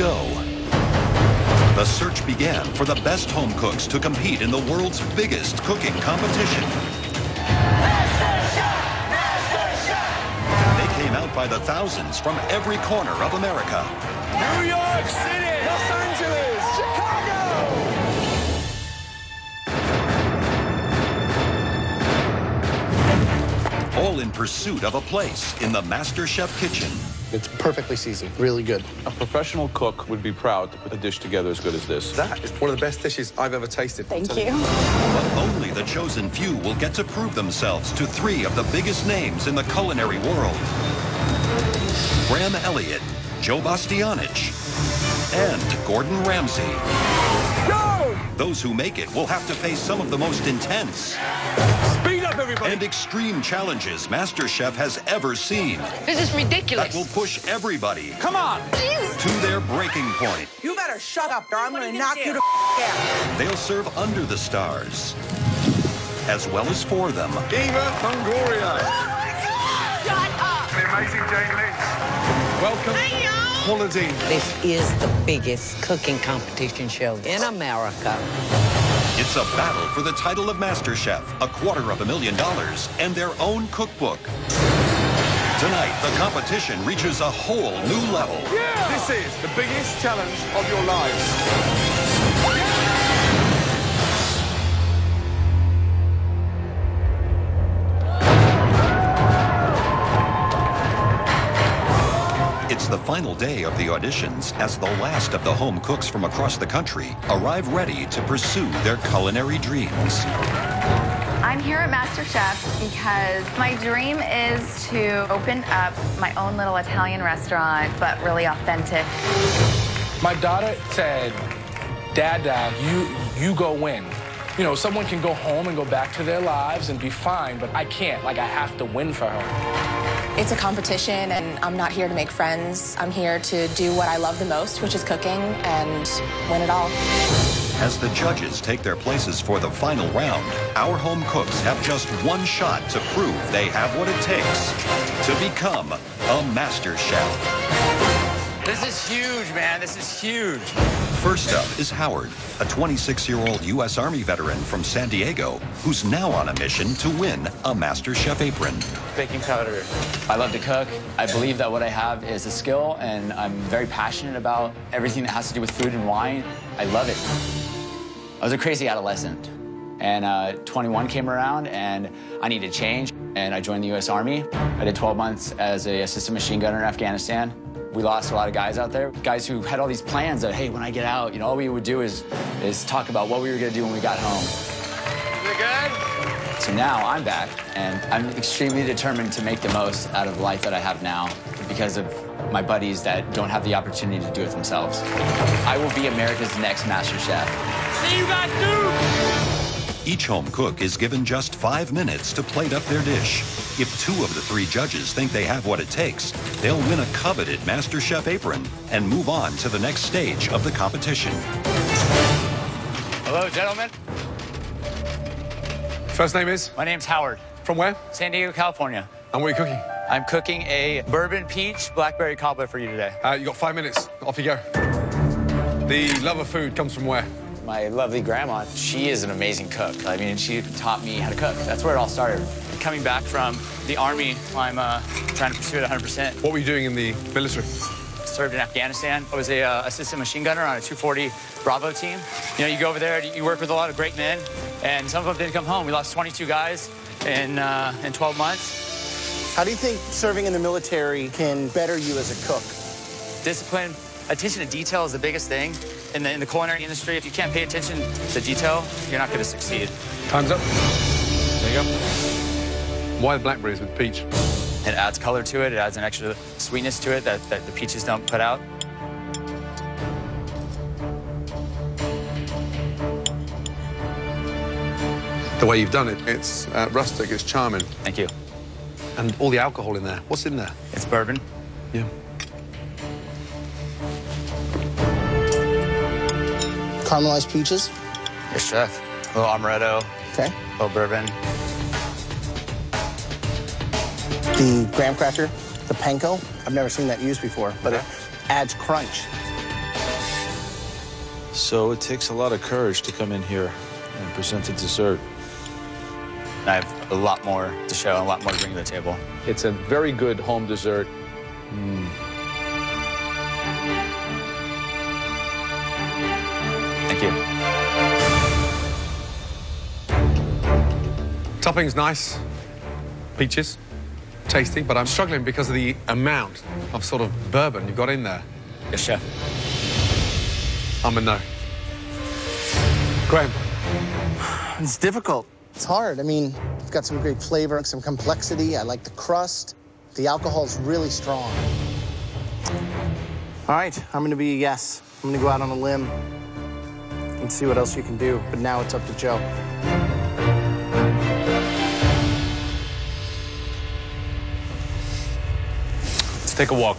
go. The search began for the best home cooks to compete in the world's biggest cooking competition. MasterChef! MasterChef! They came out by the thousands from every corner of America. New York City! Los Angeles! Chicago! All in pursuit of a place in the MasterChef kitchen. It's perfectly seasoned, really good. A professional cook would be proud to put a dish together as good as this. That is one of the best dishes I've ever tasted. Thank you. But only the chosen few will get to prove themselves to three of the biggest names in the culinary world. Graham Elliott, Joe Bastianich, and Gordon Ramsay. Go! Those who make it will have to face some of the most intense Speed up, everybody! and extreme challenges MasterChef has ever seen. This is ridiculous. That will push everybody Come on! to their breaking point. You better shut up, or I'm gonna knock you to out. They'll serve under the stars, as well as for them. Eva Longoria. Shut up. The amazing Jane Lynch. Welcome, Claudine. This is the biggest cooking competition show in America. It's a battle for the title of MasterChef, $250,000, and their own cookbook. Tonight, the competition reaches a whole new level. Yeah. This is the biggest challenge of your lives. It's the final day of the auditions as the last of the home cooks from across the country arrive ready to pursue their culinary dreams. I'm here at MasterChef because my dream is to open up my own little Italian restaurant, but really authentic. My daughter said, Dad, you go win. You know, someone can go home and go back to their lives and be fine, but I can't. Like, I have to win for her. It's a competition, and I'm not here to make friends. I'm here to do what I love the most, which is cooking, and win it all. As the judges take their places for the final round, our home cooks have just one shot to prove they have what it takes to become a Master Chef. This is huge, man. This is huge. First up is Howard, a 26-year-old U.S. Army veteran from San Diego, who's now on a mission to win a Master Chef apron. Baking powder. I love to cook. I believe that what I have is a skill, and I'm very passionate about everything that has to do with food and wine. I love it. I was a crazy adolescent, and 21 came around, and I needed change, and I joined the U.S. Army. I did 12 months as an assistant machine gunner in Afghanistan. We lost a lot of guys out there, guys who had all these plans that, hey, when I get out, you know, all we would do is talk about what we were gonna do when we got home. Is it good? So now I'm back, and I'm extremely determined to make the most out of the life that I have now because of my buddies that don't have the opportunity to do it themselves. I will be America's next Master Chef. See you guys soon! Each home cook is given just 5 minutes to plate up their dish. If 2 of the 3 judges think they have what it takes, they'll win a coveted MasterChef apron and move on to the next stage of the competition. Hello, gentlemen. First name is? My name's Howard. From where? San Diego, California. And what are you cooking? I'm cooking a bourbon peach blackberry cobbler for you today. You got 5 minutes. Off you go. The love of food comes from where? My lovely grandma, she is an amazing cook. I mean, she taught me how to cook. That's where it all started. Coming back from the Army, I'm trying to pursue it 100%. What were you doing in the military? Served in Afghanistan. I was a assistant machine gunner on a 240 Bravo team. You know, you go over there, you work with a lot of great men, and some of them didn't come home. We lost 22 guys in 12 months. How do you think serving in the military can better you as a cook? Discipline, attention to detail is the biggest thing in the culinary industry. If you can't pay attention to detail, you're not going to succeed. Time's up. There you go. Why the blackberries with peach? It adds color to it. It adds an extra sweetness to it that the peaches don't put out. The way you've done it, it's rustic, it's charming. Thank you. And all the alcohol in there. What's in there? It's bourbon. Yeah. Caramelized peaches. Yes, chef. A little amaretto. Okay. A little bourbon. The graham cracker, the panko. I've never seen that used before, but it adds crunch. So it takes a lot of courage to come in here and present a dessert. I have a lot more to show and a lot more to bring to the table. It's a very good home dessert. Thank you. Topping's nice. Peaches. Tasty, but I'm struggling because of the amount of sort of bourbon you've got in there. Yes, chef. I'm a no. Graham. It's difficult. It's hard. I mean, it's got some great flavor, some complexity. I like the crust. The alcohol's really strong. All right, I'm gonna be a yes. I'm gonna go out on a limb and see what else you can do, but now it's up to Joe. Let's take a walk.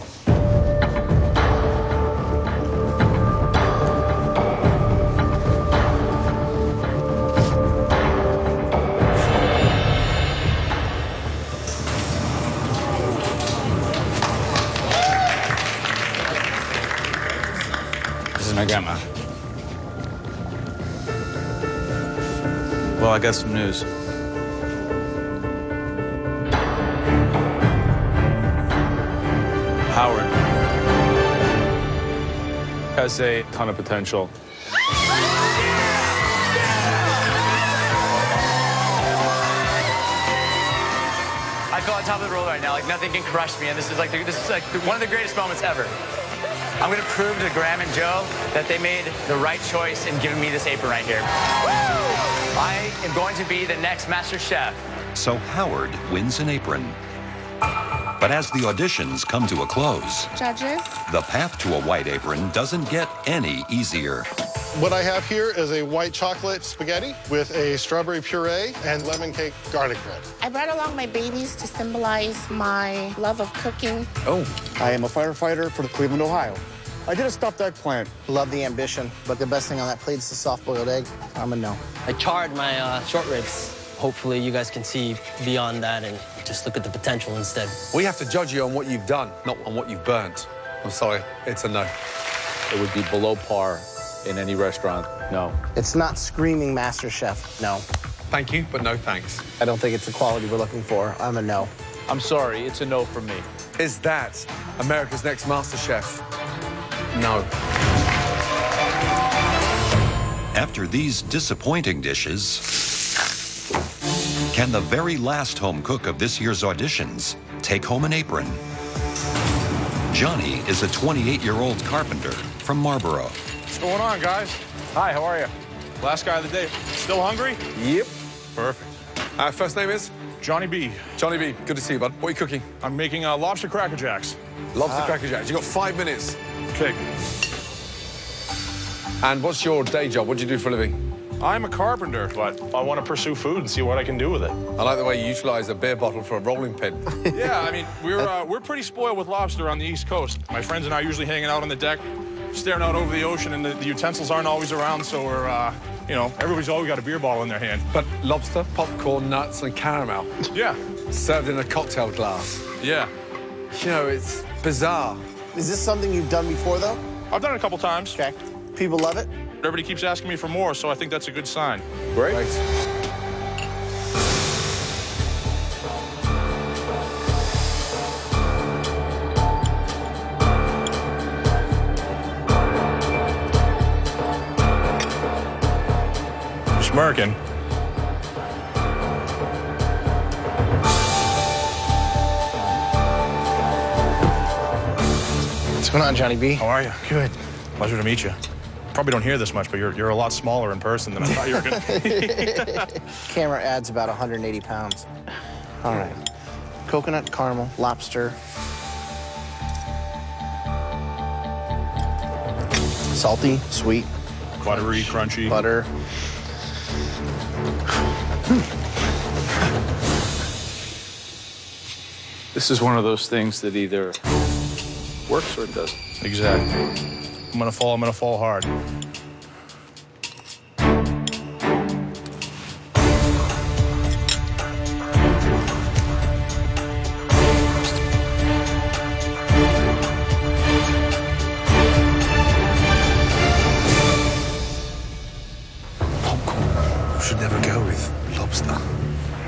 This is my grandma. Well, I got some news. Howard has a ton of potential. I feel on top of the world right now. Like nothing can crush me, and this is like one of the greatest moments ever. I'm gonna prove to Graham and Joe that they made the right choice in giving me this apron right here. I am going to be the next Master Chef. So Howard wins an apron. But as the auditions come to a close, Judges? the path to a white apron doesn't get any easier. What I have here is a white chocolate spaghetti with a strawberry puree and lemon cake garlic bread. I brought along my babies to symbolize my love of cooking. Oh, I am a firefighter for the Cleveland, Ohio. I did a stuffed eggplant. Love the ambition, but the best thing on that plate is the soft-boiled egg. I'm a no. I charred my short ribs. Hopefully you guys can see beyond that and just look at the potential instead. We have to judge you on what you've done, not on what you've burnt. I'm sorry, it's a no. It would be below par in any restaurant. No. It's not screaming Master Chef. No. Thank you, but no thanks. I don't think it's the quality we're looking for. I'm a no. I'm sorry, it's a no from me. Is that America's Next Master Chef? No. After these disappointing dishes, can the very last home cook of this year's auditions take home an apron? Johnny is a 28-year-old carpenter from Marlboro. What's going on, guys? Hi, how are you? Last guy of the day. Still hungry? Yep. Perfect. First name is? Johnny B. Johnny B, good to see you, bud. What are you cooking? I'm making lobster Cracker Jacks. Lobster Cracker Jacks. You've got 5 minutes. Okay. And what's your day job? What do you do for a living? I'm a carpenter, but I want to pursue food and see what I can do with it. I like the way you utilize a beer bottle for a rolling pin. Yeah, I mean, we're pretty spoiled with lobster on the East Coast. My friends and I are usually hanging out on the deck, staring out over the ocean, and the utensils aren't always around, so we're, you know, everybody's always got a beer bottle in their hand. But lobster, popcorn, nuts, and caramel. Yeah. Served in a cocktail glass. Yeah. You know, it's bizarre. Is this something you've done before, though? I've done it a couple times. Okay. People love it? Everybody keeps asking me for more, so I think that's a good sign. Great. You're smirking. What's going on, Johnny B? How are you? Good. Pleasure to meet you. Probably don't hear this much, but you're a lot smaller in person than I thought you were going to be. Camera adds about 180 pounds. All right. Coconut, caramel, lobster. Salty, sweet. Buttery, crunchy. Butter. This is one of those things that either works or it doesn't. Exactly. I'm gonna fall hard.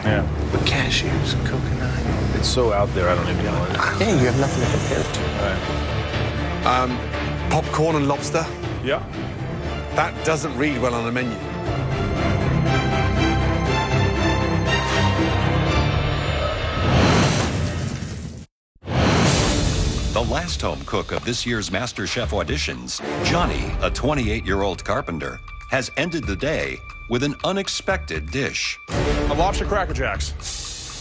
Yeah. With cashews and coconut. It's so out there, I don't even know it. Yeah, you have nothing to compare it to. Right. Popcorn and lobster. Yeah. That doesn't read well on the menu. The last home cook of this year's MasterChef auditions, Johnny, a 28-year-old carpenter, has ended the day with an unexpected dish. A lobster Cracker Jacks.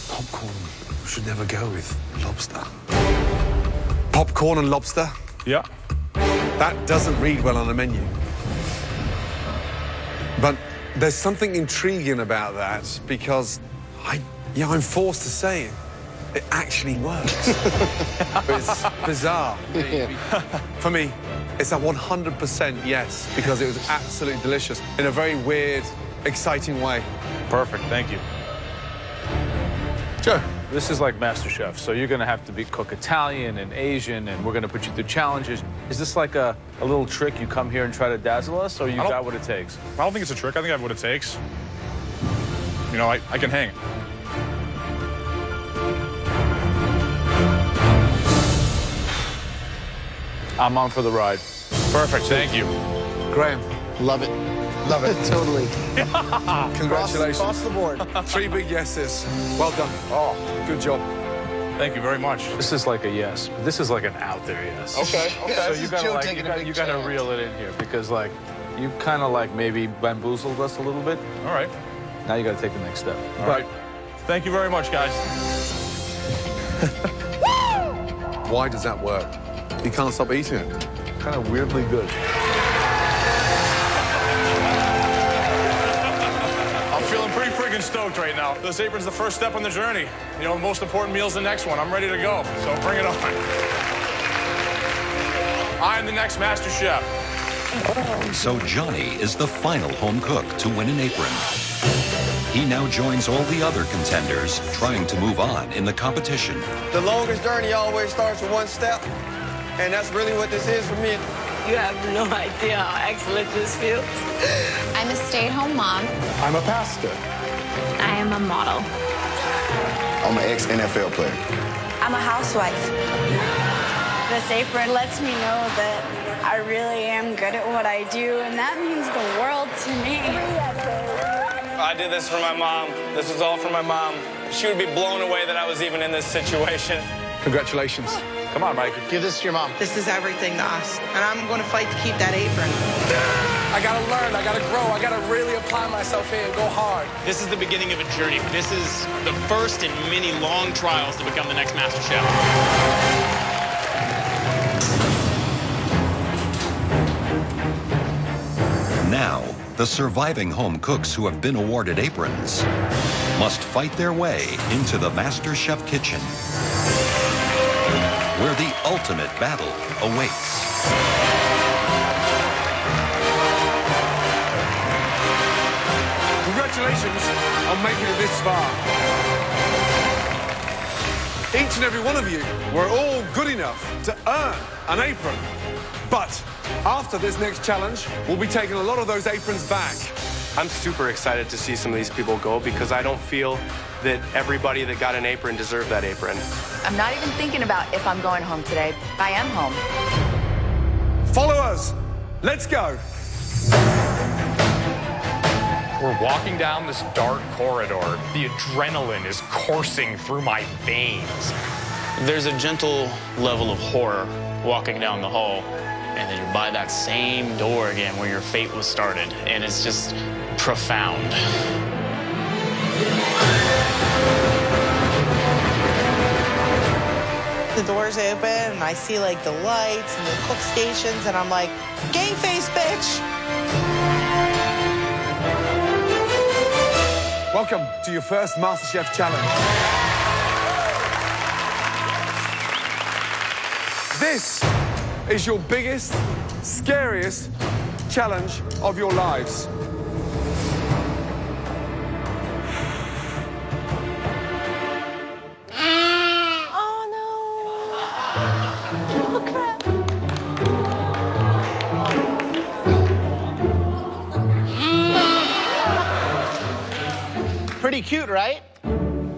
Popcorn should never go with lobster. Popcorn and lobster. Yeah. That doesn't read well on the menu. But there's something intriguing about that because I'm forced to say it actually works. It's bizarre. For me, it's a 100% yes because it was absolutely delicious in a very weird, exciting way. Perfect, thank you. Joe. This is like MasterChef, so you're going to have to cook Italian and Asian, and we're going to put you through challenges. Is this like a little trick? You come here and try to dazzle us, or you got what it takes? I don't think it's a trick. I think I have what it takes. You know, I can hang. I'm on for the ride. Perfect, thank you. Graham. Love it. Love it, totally. Congratulations. Across the board. 3 big yeses. Well done. Oh, good job. Thank you very much. This is like a yes, but this is like an out there yes. Okay, okay. So you gotta reel it in here because like you kind of like maybe bamboozled us a little bit. All right. Now you gotta take the next step. All right. Thank you very much, guys. Why does that work? You can't stop eating it. Kind of weirdly good. I'm feeling pretty freaking stoked right now. This apron's the first step on the journey. You know, the most important meal's the next one. I'm ready to go, so bring it on. I'm the next Master Chef. So Johnny is the final home cook to win an apron. He now joins all the other contenders trying to move on in the competition. The longest journey always starts with one step, and that's really what this is for me. You have no idea how excellent this feels. I'm a stay-at-home mom. I'm a pastor. I am a model. I'm an ex-NFL player. I'm a housewife. This apron lets me know that I really am good at what I do, and that means the world to me. I did this for my mom. This was all for my mom. She would be blown away that I was even in this situation. Congratulations. Come on, Mike. Give this to your mom. This is everything to us, and I'm going to fight to keep that apron. I got to learn. I got to grow. I got to really apply myself here and go hard. This is the beginning of a journey. This is the first in many long trials to become the next Master Chef. Now, the surviving home cooks who have been awarded aprons must fight their way into the MasterChef kitchen, where the ultimate battle awaits. Congratulations on making it this far. Each and every one of you were all good enough to earn an apron. But after this next challenge, we'll be taking a lot of those aprons back. I'm super excited to see some of these people go because I don't feel that everybody that got an apron deserved that apron. I'm not even thinking about if I'm going home today. I am home. Follow us. Let's go. We're walking down this dark corridor. The adrenaline is coursing through my veins. There's a gentle level of horror walking down the hall, and then you're by that same door again where your fate was started, and it's just profound. The doors open, and I see, like, the lights and the cook stations, and I'm like, game face, bitch! Welcome to your first MasterChef challenge. This is your biggest, scariest challenge of your lives. Oh, no. Oh, crap. Pretty cute, right?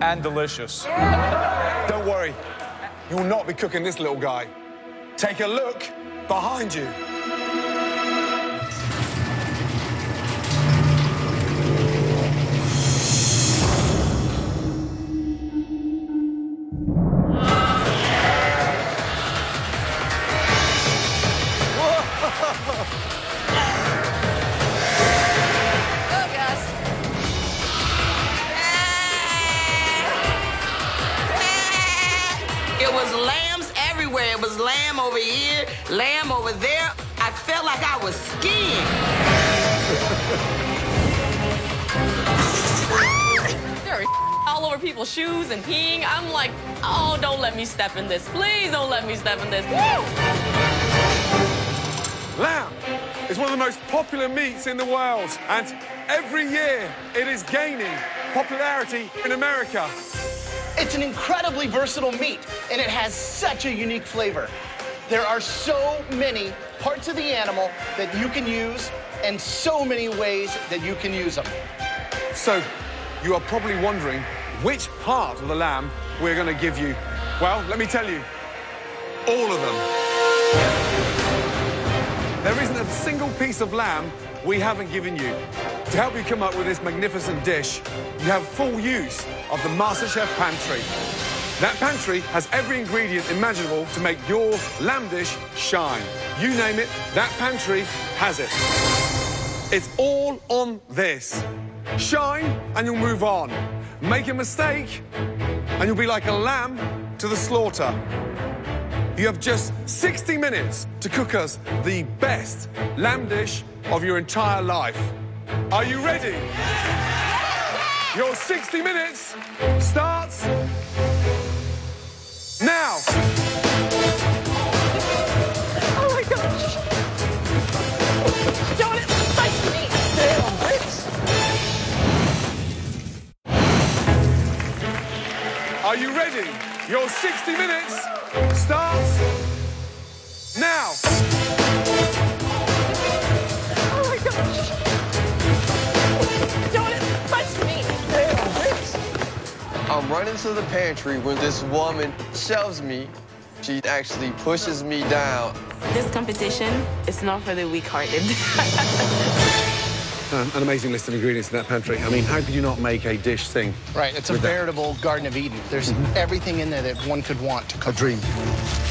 and delicious. Don't worry, you will not be cooking this little guy. Take a look behind you. It was lambs everywhere. It was lamb over here, lamb over there. I felt like I was skiing. There are all over people's shoes and peeing. I'm like, oh, don't let me step in this. Please don't let me step in this. Woo! Lamb is one of the most popular meats in the world, and every year it is gaining popularity in America. It's an incredibly versatile meat, and it has such a unique flavor. There are so many parts of the animal that you can use, and so many ways that you can use them. So, you are probably wondering which part of the lamb we're going to give you. Well, let me tell you, all of them. There isn't a single piece of lamb we haven't given you. To help you come up with this magnificent dish, you have full use of the MasterChef pantry. That pantry has every ingredient imaginable to make your lamb dish shine. You name it, that pantry has it. It's all on this. Shine and you'll move on. Make a mistake and you'll be like a lamb to the slaughter. You have just 60 minutes to cook us the best lamb dish of your entire life. Are you ready? Your 60 minutes starts now. Oh my gosh. Don't it touch me. Damn, bitch. Are you ready? Your 60 minutes starts now. Oh my gosh. Don't it touch me. Damn, bitch. I'm running to the pantry when this woman shoves me. She actually pushes me down. This competition is not for the weak-hearted. An amazing list of ingredients in that pantry. I mean, how could you not make a dish sing? Right, it's a veritable Garden of Eden. There's everything in there that one could want to cook. A dream.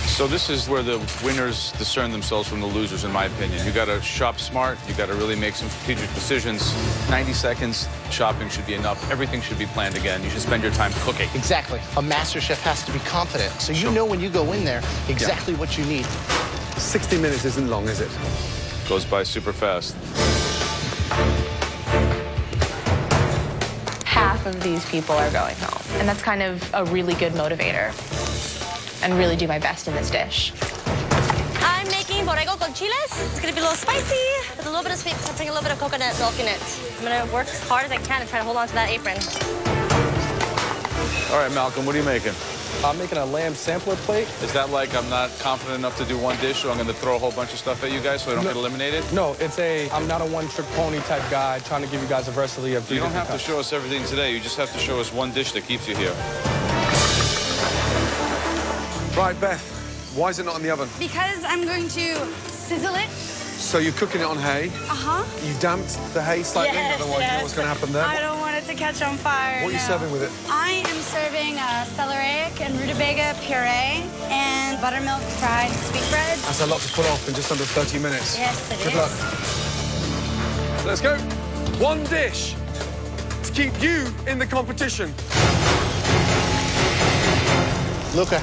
So this is where the winners discern themselves from the losers, in my opinion. You got to shop smart. You got to really make some strategic decisions. 90 seconds shopping should be enough. Everything should be planned again. You should spend your time cooking. Exactly. A master chef has to be confident, so you know when you go in there exactly what you need. 60 minutes isn't long, is it? Goes by super fast. Half of these people are going home, and that's kind of a really good motivator, and really do my best in this dish. I'm making borrego con chiles. It's gonna be a little spicy with a little bit of sweet, putting a little bit of coconut milk in it. I'm gonna work as hard as I can to try to hold on to that apron. All right, Malcolm, what are you making? I'm making a lamb sampler plate. Is that like I'm not confident enough to do one dish, so I'm going to throw a whole bunch of stuff at you guys so I don't get eliminated? No, it's I'm not a one-trick pony type guy trying to give you guys a versatility of You don't have to show us everything today. You just have to show us one dish that keeps you here. Right, Beth, why is it not in the oven? Because I'm going to sizzle it. So you're cooking it on hay? Uh-huh. You damped the hay slightly, Yes, otherwise you know what's going to happen there. I don't want it to catch on fire. What are you serving with it? I am serving celeriac and rutabaga puree and buttermilk fried sweetbread. That's a lot to pull off in just under 30 minutes. Yes, it Good is. luck. So let's go. One dish to keep you in the competition. Luca,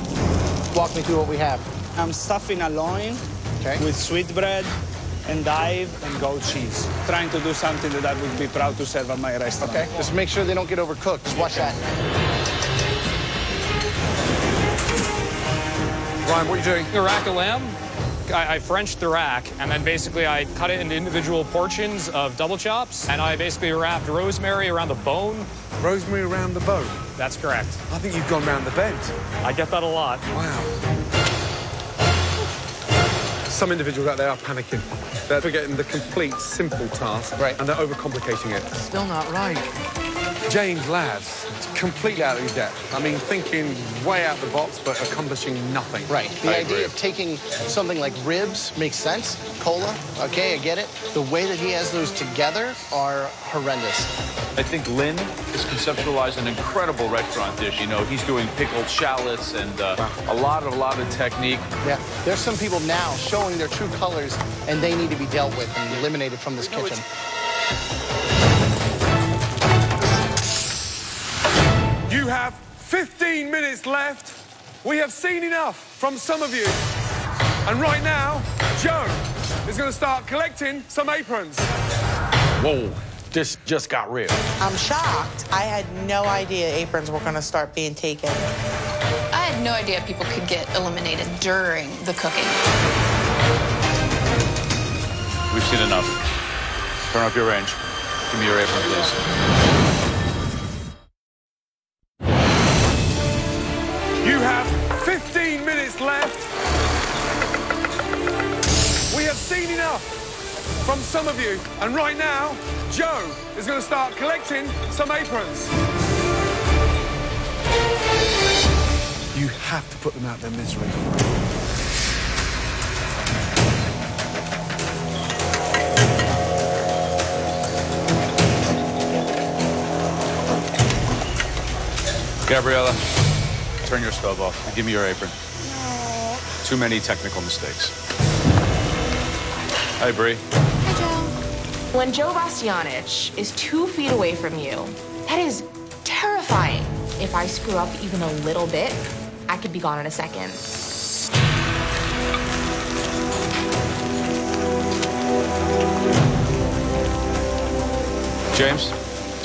walk me through what we have. I'm stuffing a loin with sweetbread, endive, and goat cheese. Trying to do something that I would be proud to serve at my restaurant. Okay, just make sure they don't get overcooked. Just watch that. Ryan, what are you doing? The rack of lamb, I Frenched the rack, and then basically I cut it into individual portions of double chops, and I basically wrapped rosemary around the bone. Rosemary around the bone? That's correct. I think you've gone round the bend. I get that a lot. Wow. Some individuals out there are panicking. They're forgetting the complete, simple task, and they're overcomplicating it. Still not right. James, lads, completely out of your depth. I mean, thinking way out the box, but accomplishing nothing. Right. The idea of taking something like ribs makes sense. Cola, okay, I get it. The way that he has those together are horrendous. I think Lynn has conceptualized an incredible restaurant dish. You know, he's doing pickled shallots and a lot of technique. Yeah, there's some people now showing their true colors, and they need to be dealt with and eliminated from this kitchen. You have 15 minutes left. We have seen enough from some of you. And right now, Joe is going to start collecting some aprons. Whoa, this just got real. I'm shocked. I had no idea aprons were going to start being taken. I had no idea people could get eliminated during the cooking. We've seen enough. Turn up your range. Give me your apron, please. You have 15 minutes left. We have seen enough from some of you. And right now, Joe is going to start collecting some aprons. You have to put them out of their misery. Gabriella, turn your stove off and give me your apron. No. Too many technical mistakes. Hi, Bree. Hi, Joe. When Joe Bastianich is 2 feet away from you, that is terrifying. If I screw up even a little bit, I could be gone in a second. James,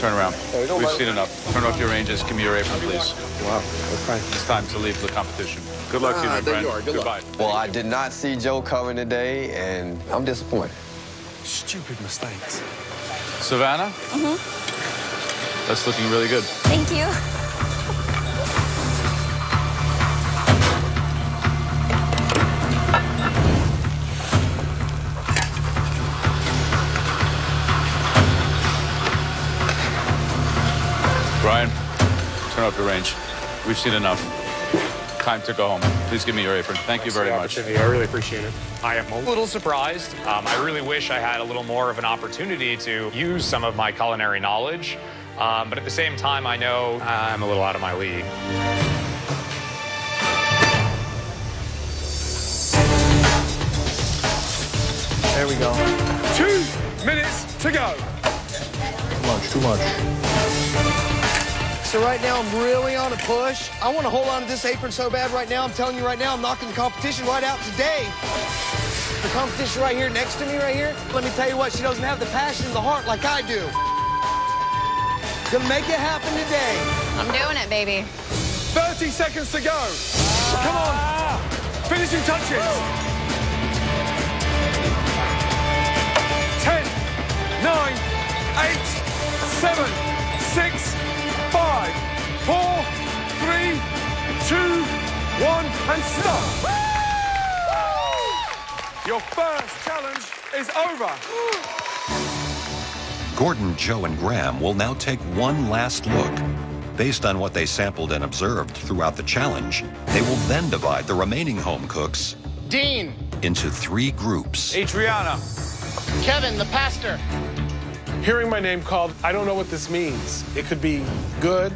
turn around. We've seen enough. Turn off your ranges. Give me your apron, please. Wow, okay. It's time to leave the competition. Good luck to you, my friend. Goodbye. Well, I did not see Joe coming today, and I'm disappointed. Stupid mistakes. Savannah? That's looking really good. Thank you. Brian, turn up your range. We've seen enough. Time to go home. Please give me your apron. Thank you very much. I really appreciate it. I am a little surprised. I really wish I had a little more of an opportunity to use some of my culinary knowledge. But at the same time, I know I'm a little out of my league. There we go. 2 minutes to go. Too much. So right now, I'm really on a push. I want to hold on to this apron so bad right now. I'm telling you right now, I'm knocking the competition right out today. The competition right here next to me right here, let me tell you what, she doesn't have the passion in the heart like I do. To make it happen today. I'm doing it, baby. 30 seconds to go. Come on. Finishing touches. 10, 9, 8, 7, 6, 5, 4, 3, 2, 1, and stop. Your first challenge is over. Gordon, Joe, and Graham will now take one last look. Based on what they sampled and observed throughout the challenge, they will then divide the remaining home cooks Dean. into 3 groups. Adriana. Kevin, the pastor. Hearing my name called, I don't know what this means. It could be good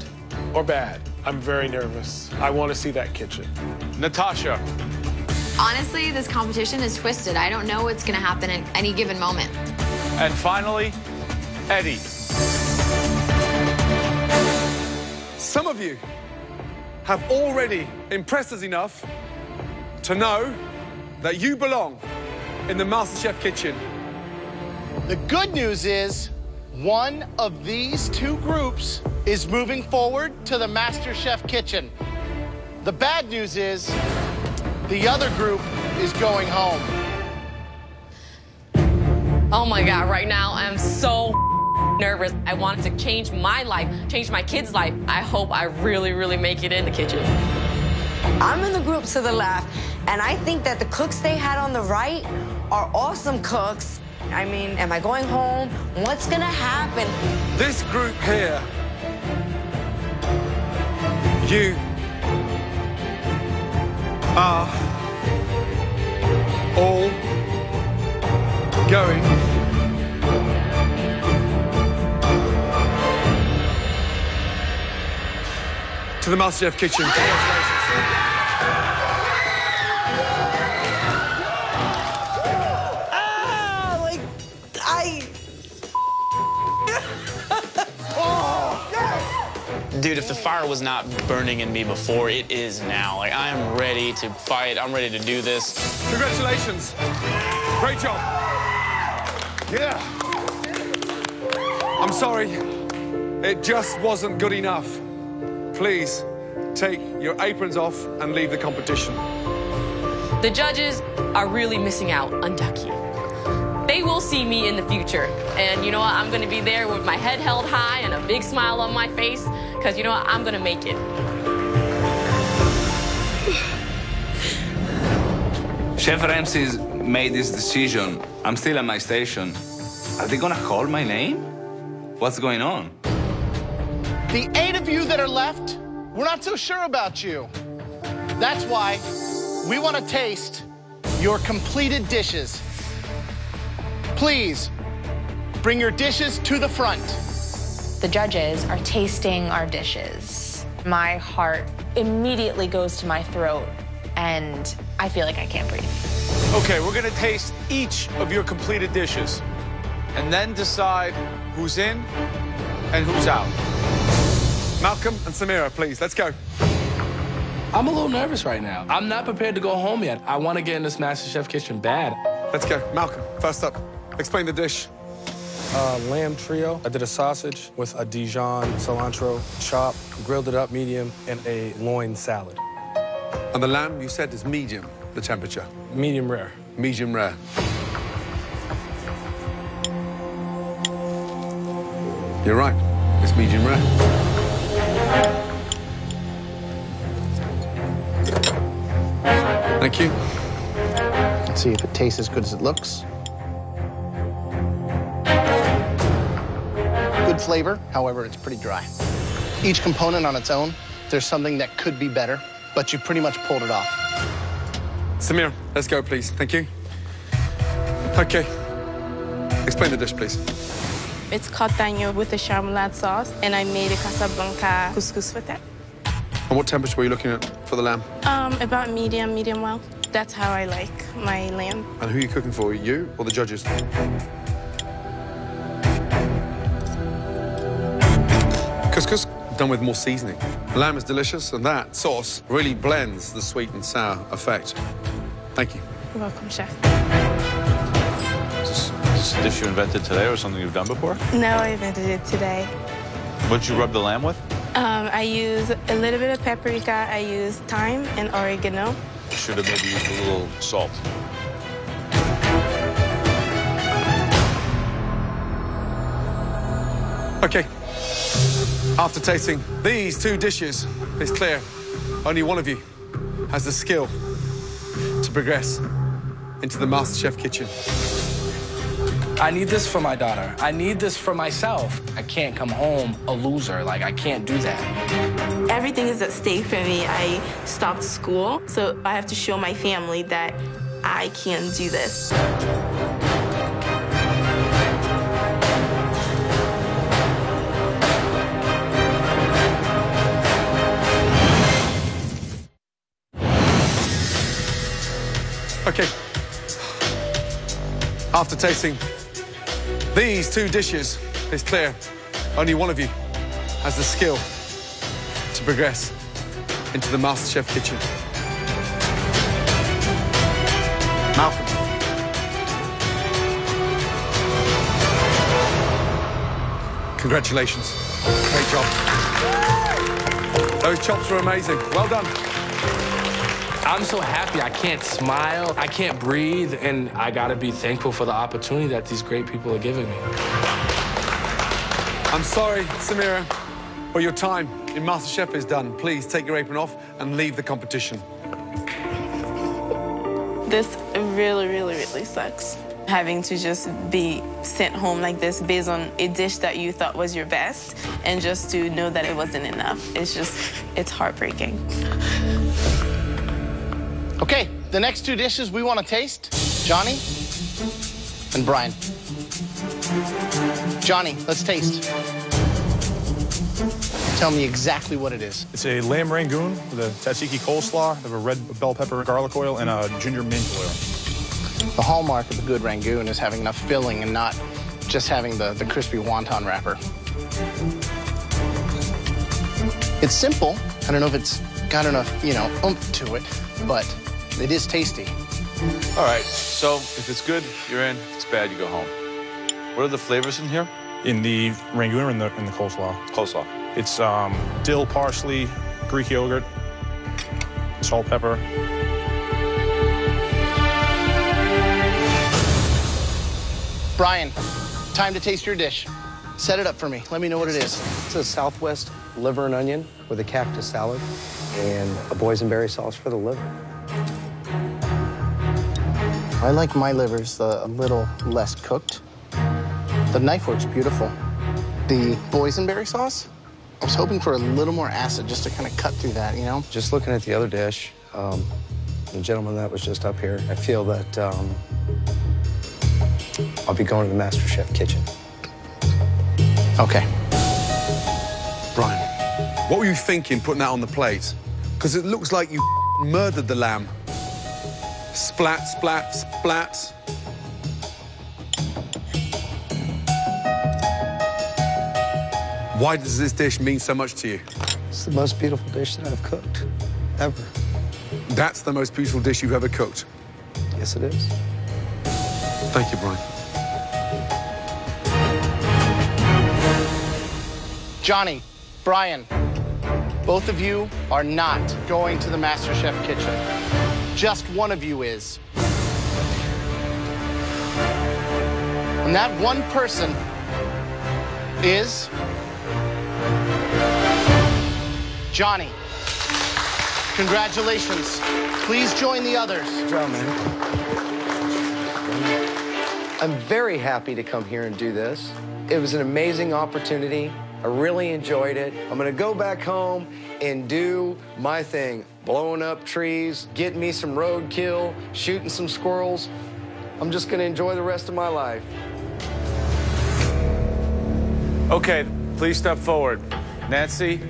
or bad. I'm very nervous. I want to see that kitchen. Natasha. Honestly, this competition is twisted. I don't know what's going to happen at any given moment. And finally, Eddie. Some of you have already impressed us enough to know that you belong in the MasterChef kitchen. The good news is one of these 2 groups is moving forward to the MasterChef kitchen. The bad news is the other group is going home. Oh my God, right now I'm so nervous. I want to change my life, change my kids' life. I hope I really, really make it in the kitchen. I'm in the group to the left, and I think that the cooks they had on the right are awesome cooks. I mean, am I going home? What's gonna happen? This group here You are all going to the MasterChef kitchen. Dude, if the fire was not burning in me before, it is now. Like, I am ready to fight. I'm ready to do this. Congratulations. Great job. Yeah. I'm sorry. It just wasn't good enough. Please take your aprons off and leave the competition. The judges are really missing out on Ducky. They will see me in the future. And you know what? I'm going to be there with my head held high and a big smile on my face. Because you know what? I'm going to make it. Chef Ramsay's made this decision. I'm still at my station. Are they going to call my name? What's going on? The 8 of you that are left, we're not so sure about you. That's why we want to taste your completed dishes. Please, bring your dishes to the front. The judges are tasting our dishes. My heart immediately goes to my throat, and I feel like I can't breathe. Okay, we're gonna taste each of your completed dishes and then decide who's in and who's out. Malcolm and Samira, please, let's go. I'm a little nervous right now. I'm not prepared to go home yet. I want to get in this MasterChef kitchen bad. Let's go. Malcolm, first up. Explain the dish. Lamb trio. I did a sausage with a Dijon cilantro chop, grilled it up medium, and a loin salad. And the lamb, you said, is medium, the temperature? Medium rare. Medium rare. You're right. It's medium rare. Thank you. Let's see if it tastes as good as it looks. Good flavor, however, it's pretty dry. Each component on its own, there's something that could be better, but you pretty much pulled it off. Samira, let's go, please. Thank you. Okay. Explain the dish, please. It's cotaño with a charmelade sauce, and I made a Casablanca couscous with it. And what temperature were you looking at for the lamb? About medium well. That's how I like my lamb. And who are you cooking for, you or the judges? Couscous, done with more seasoning. The lamb is delicious, and that sauce really blends the sweet and sour effect. Thank you. You're welcome, chef. Is this a dish you invented today or something you've done before? No, I invented it today. What'd you rub the lamb with? I use a little bit of paprika, I use thyme and oregano. Should have maybe used a little salt. Okay. After tasting these 2 dishes, it's clear only one of you has the skill to progress into the MasterChef kitchen. I need this for my daughter. I need this for myself. I can't come home a loser. Like, I can't do that. Everything is at stake for me. I stopped school, so I have to show my family that I can do this. Okay. After tasting these 2 dishes, it's clear only one of you has the skill to progress into the MasterChef kitchen. Malcolm. Congratulations. Great job. Those chops were amazing. Well done. I'm so happy. I can't smile. I can't breathe. And I got to be thankful for the opportunity that these great people are giving me. I'm sorry, Samira, but your time in MasterChef is done. Please take your apron off and leave the competition. This really sucks. having to just be sent home like this based on a dish that you thought was your best, and just to know that it wasn't enough. It's heartbreaking. Okay, the next two dishes we want to taste, Johnny and Brian. Johnny, let's taste. Tell me exactly what it is. It's a lamb rangoon with a tzatziki coleslaw, of a red bell pepper garlic oil, and a ginger mint oil. The hallmark of a good rangoon is having enough filling and not just having the crispy wonton wrapper. It's simple. I don't know if it's got enough, oomph to it, but it is tasty. All right, so if it's good, you're in. If it's bad, you go home. What are the flavors in here? In the rangoon or in the coleslaw? Coleslaw. It's dill, parsley, Greek yogurt, salt, pepper. Brian, time to taste your dish. Set it up for me. Let me know what it is. It's a Southwest liver and onion with a cactus salad and a boysenberry sauce for the liver. I like my livers a little less cooked. The knife works beautiful. The boysenberry sauce, I was hoping for a little more acid just to kind of cut through that, Just looking at the other dish, the gentleman that was just up here, I feel that I'll be going to the MasterChef kitchen. Okay. Brian, what were you thinking putting that on the plate? Because it looks like you murdered the lamb. Splat, splat, splat. Why does this dish mean so much to you? It's the most beautiful dish that I've cooked, ever. That's the most beautiful dish you've ever cooked? Yes, it is. Thank you, Brian. Johnny, Brian, both of you are not going to the MasterChef kitchen. Just one of you is. And that one person is Johnny. Congratulations. Please join the others. Good job, man. I'm very happy to come here and do this. It was an amazing opportunity. I really enjoyed it. I'm gonna go back home and do my thing. Blowing up trees, getting me some roadkill, shooting some squirrels. I'm just gonna enjoy the rest of my life. Okay, please step forward. Nancy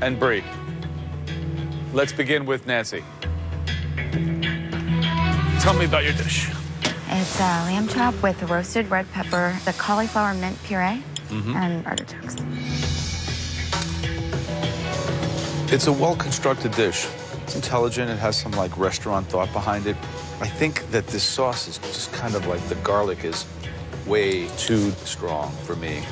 and Bree. Let's begin with Nancy. Tell me about your dish. It's a lamb chop with roasted red pepper, the cauliflower mint puree, and artichokes. It's a well-constructed dish. It's intelligent. It has some, restaurant thought behind it. I think that this sauce is just kind of the garlic is way too strong for me.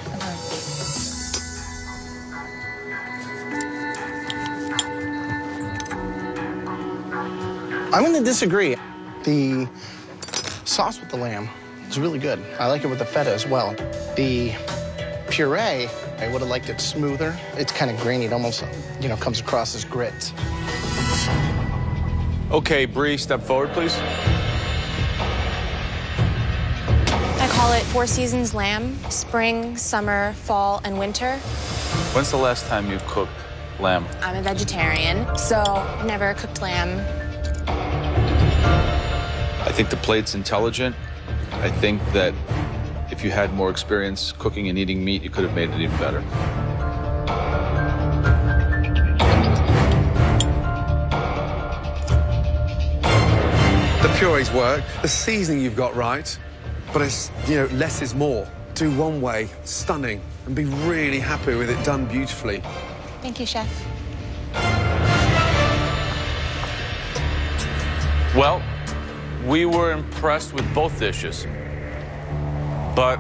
I'm going to disagree. The sauce with the lamb is really good. I like it with the feta as well. The puree, I would have liked it smoother. It's kind of grainy. It almost, comes across as grit. Okay, Bree, step forward, please. I call it 4 seasons lamb: spring, summer, fall, and winter. When's the last time you cooked lamb? I'm a vegetarian, so I've never cooked lamb. I think the plate's intelligent. I think that if you had more experience cooking and eating meat, you could have made it even better. The purees work, the seasoning you've got right, but it's, less is more. Do one way, stunning, and be really happy with it done beautifully. Thank you, Chef. Well, we were impressed with both dishes, but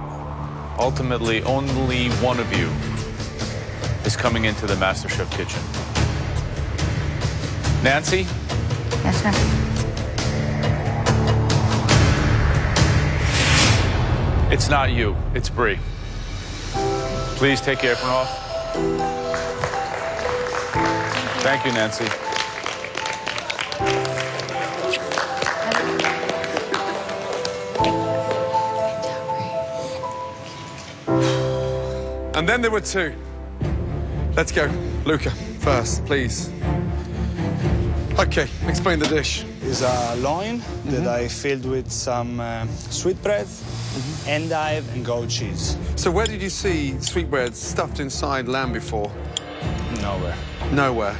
ultimately only one of you is coming into the MasterChef kitchen. Nancy? Yes, Chef. It's not you, it's Bree. Please take your apron off. Thank you, Nancy. And then there were two. Let's go. Luca, first, please. Okay, explain the dish. It's a loin that I filled with some sweetbread, endive, and goat cheese. So where did you see sweetbread stuffed inside lamb before? Nowhere. Nowhere.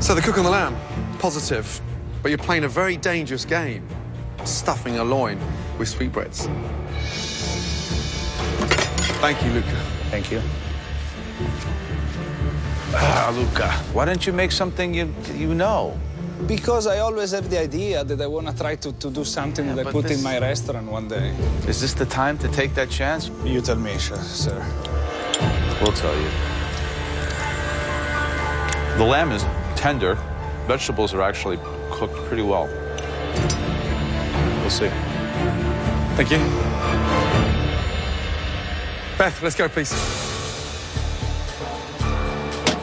So the cook on the lamb, positive, but you're playing a very dangerous game, stuffing a loin with sweetbreads. Thank you, Luca. Thank you. Luca, why don't you make something you know? Because I always have the idea that I want to try to do something that I put in my restaurant one day. Is this the time to take that chance? You tell me, sir. We'll tell you. The lamb is tender. Vegetables are actually cooked pretty well. We'll see. Thank you. Beth, let's go, please.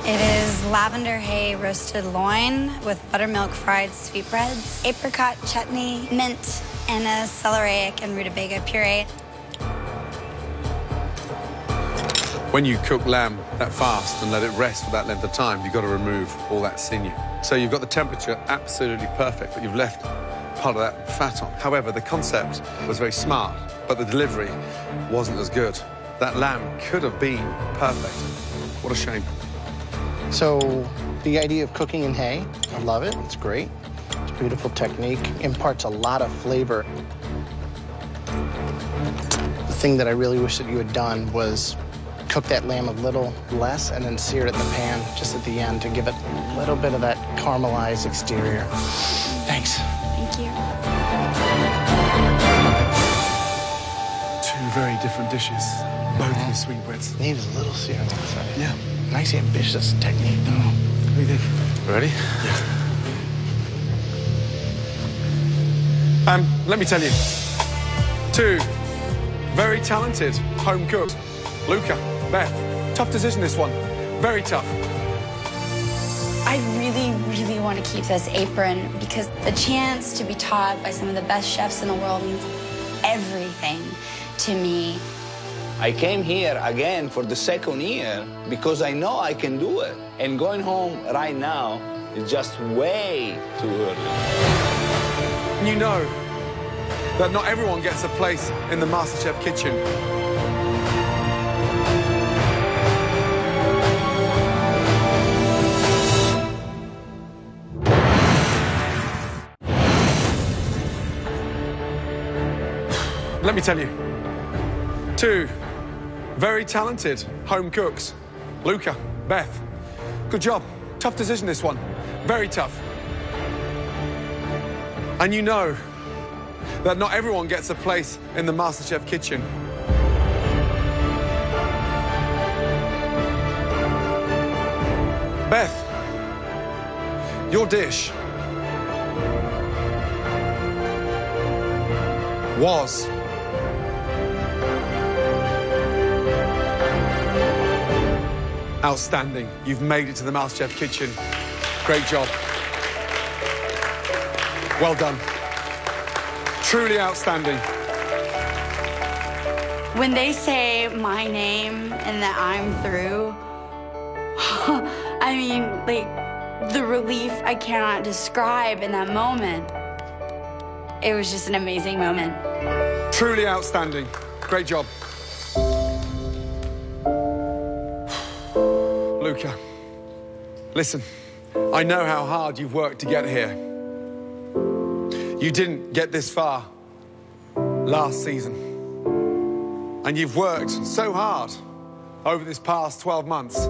It is lavender hay roasted loin with buttermilk fried sweetbreads, apricot chutney, mint, and a celeriac and rutabaga puree. When you cook lamb that fast and let it rest for that length of time, you've got to remove all that sinew. So you've got the temperature absolutely perfect, but you've left part of that fat on. However, the concept was very smart, but the delivery wasn't as good. That lamb could have been perfect. What a shame. So the idea of cooking in hay, I love it. It's great. It's a beautiful technique. Imparts a lot of flavor. The thing that I really wish that you had done was cook that lamb a little less and then sear it in the pan just at the end to give it a little bit of that caramelized exterior. Thanks. Thank you. Two very different dishes, both with sweetbreads. Needs a little sear on the side. Yeah. Nice ambitious technique, though. What do you think? Ready? Yeah. Let me tell you, two very talented home cooks. Luca, Beth, tough decision this one. Very tough. I really, really want to keep this apron because the chance to be taught by some of the best chefs in the world means everything to me. I came here again for the second year because I know I can do it. And going home right now is just way too early. You know that not everyone gets a place in the MasterChef kitchen. Let me tell you, two very talented home cooks. Luca, Beth, good job. Tough decision, this one. Very tough. And you know that not everyone gets a place in the MasterChef kitchen. Beth, your dish was outstanding. You've made it to the MasterChef kitchen. Great job. Well done. Truly outstanding. When they say my name and that I'm through, I mean, like, the relief I cannot describe in that moment. It was just an amazing moment. Truly outstanding. Great job. Luca, listen, I know how hard you've worked to get here. You didn't get this far last season. And you've worked so hard over this past 12 months.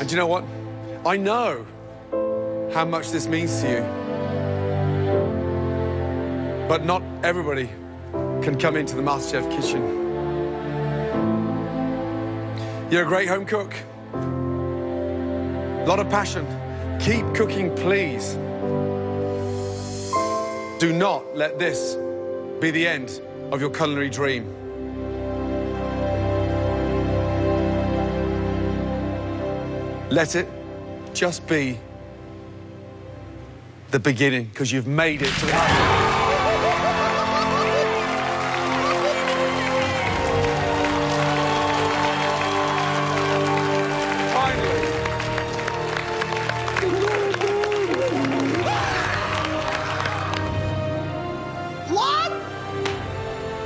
And you know what? I know how much this means to you. But not everybody can come into the MasterChef kitchen. You're a great home cook. A lot of passion. Keep cooking, please. Do not let this be the end of your culinary dream. Let it just be the beginning, because you've made it to the...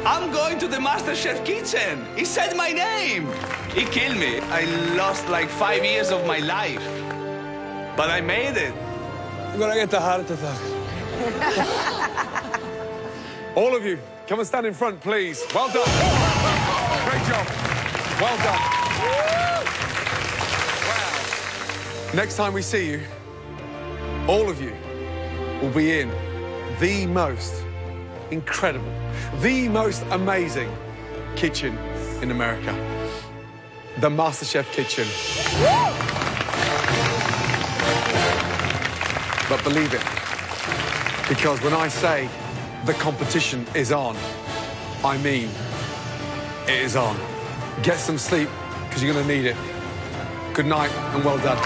I'm going to the MasterChef kitchen. He said my name. He killed me. I lost like 5 years of my life. But I made it. I'm gonna get the heart attack. All of you, come and stand in front, please. Well done. Great job. Well done. Wow. Next time we see you, all of you will be in the most incredible, the most amazing kitchen in America. The MasterChef kitchen. But believe it, because when I say the competition is on, I mean it is on. Get some sleep, because you're going to need it. Good night and well done.